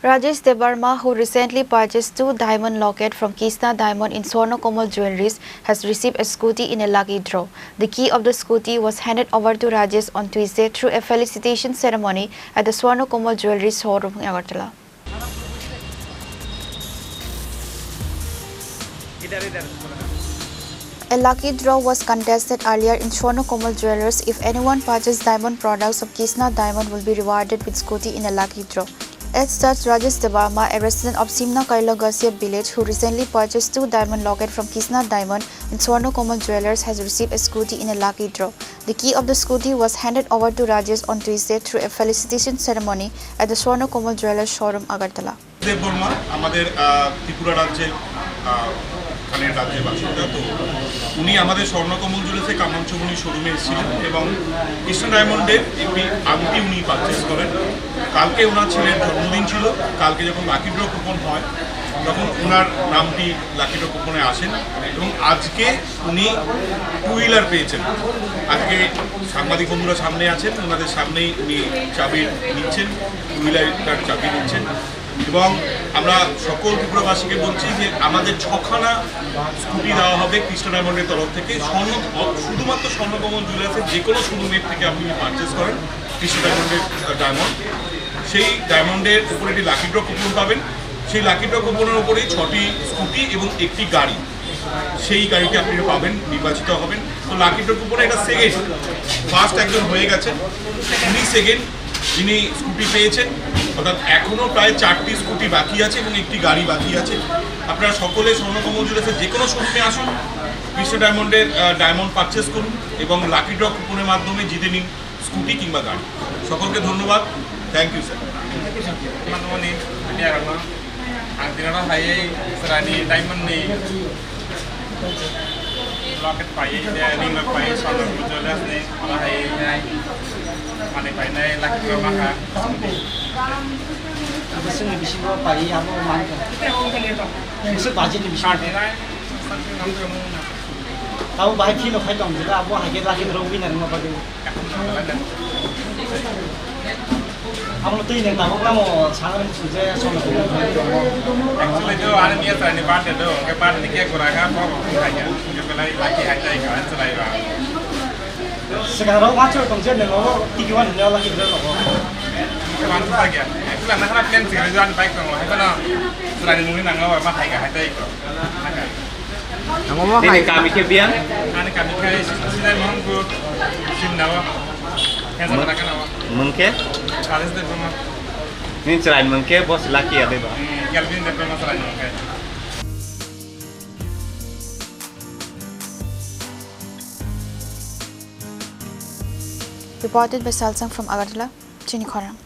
Rajesh Debbarma, who recently purchased 2 diamond lockets from Kisna Diamond in Swarnakamal Jewellers, has received a scooty in a lucky draw. The key of the scooty was handed over to Rajesh on Tuesday through a felicitation ceremony at the Swarnakamal Jewellers showroom in Agartala. A lucky draw was contested earlier in Swarnakamal Jewellers. If anyone purchased diamond products of Kisna Diamond will be rewarded with scooty in a lucky draw. As such, Rajesh Debbarma, a resident of Simna village who recently purchased 2 diamond lockets from Kisna Diamond in Swarnakamal Jewellers, has received a scooty in a lucky draw. The key of the scooty was handed over to Rajesh on Tuesday through a felicitation ceremony at the Swarnakamal Jewellers showroom, Agartala. Debbarma, আমাদের ত্রিপুরা রাজ্যের খানের রাজ্যের বাসিন্দা। তো উনি আমাদের স্বর্ণকমল জুয়েলার্সে কামাঞ্চমণি শোরুমে এসেছিলেন এবং কৃষ্ণ ডায়মন্ডের একটি আংটি উনি পারচেস করেন। কালকে ওনার ছেলের জন্মদিন ছিল। কালকে যখন লাকি ড্র কুপন হয় তখন ওনার নামটি লাকি ড্র কুপনে আসেন এবং আজকে উনি 2 হুইলার পেয়েছেন। আজকে সাংবাদিক বন্ধুরা সামনে আছেন, ওনাদের সামনেই উনি চাবি নিচ্ছেন, 2 হুইলারটার চাবি নিচ্ছেন এবং আমরা সকল ত্রিপুরাবাসীকে বলছি যে আমাদের 6খানা স্কুটি দেওয়া হবে কৃষ্ণ ডায়মন্ডের তরফ থেকে। শুধুমাত্র স্বর্ণকমল জুয়েলার্সের যে কোনো শোরুমের থেকে আপনি পারচেস করেন কৃষ্ণ ডায়মন্ডের ডায়মন্ড, সেই ডায়মন্ডের উপরে একটি লাকি ড্র কুপন পাবেন। সেই লাকি ড্র কুপনের উপরেই 6টি স্কুটি এবং একটি গাড়ি, সেই গাড়িটি আপনি পাবেন, নির্বাচিত হবেন। তো লাকি ড্র কুপনে এটা সেকেন্ড, ফার্স্ট একজন হয়ে গেছেন, উনি সেকেন্ড যিনি স্কুটি পেয়েছেন। অর্থাৎ এখনও প্রায় 4টি স্কুটি বাকি আছে এবং একটি গাড়ি বাকি আছে। আপনারা সকলে স্বর্ণকমল জুয়েলার্সের যে কোনো শোরুমে আসুন, কৃষ্ণ ডায়মন্ডের ডায়মন্ড পারচেস করুন এবং লাকি ড্র কুপনের মাধ্যমে জিতে নিন স্কুটি কিংবা গাড়ি। সকলকে ধন্যবাদ, thank you sir. locket pai ring lock pai Swarnakamal Jewellers ni olah hai mane pai nai laki ko maka musuh ni bisi ko pai amo man ko musuh baje ni bisi ni nai sampai kamu tahu bahai kilo khai tong jela abo hai ke laki ro winner ma pade amo tei nang namo kamo sangan suje Swarnakamal actually tu ada dia tadi part itu ke part ni ke kurang apa kaya ke pelai laki ada kan selai ba sekarang macam tong jen nang abo tiga nya laki ro no ke mana lagi actually nak plan sih jalan baik tong hai kana selai mungkin nang abo mah hai ka hai tai ko Namo hai kami ke biang ani kami ke sini monggo simnawa yang sana kan apa mungkin Rajesh Debbarma ini selain mungkin bos laki ada ba Kelvin Debbarma selain mungkin Reported by Salsang from Agartala, Chini Khorang.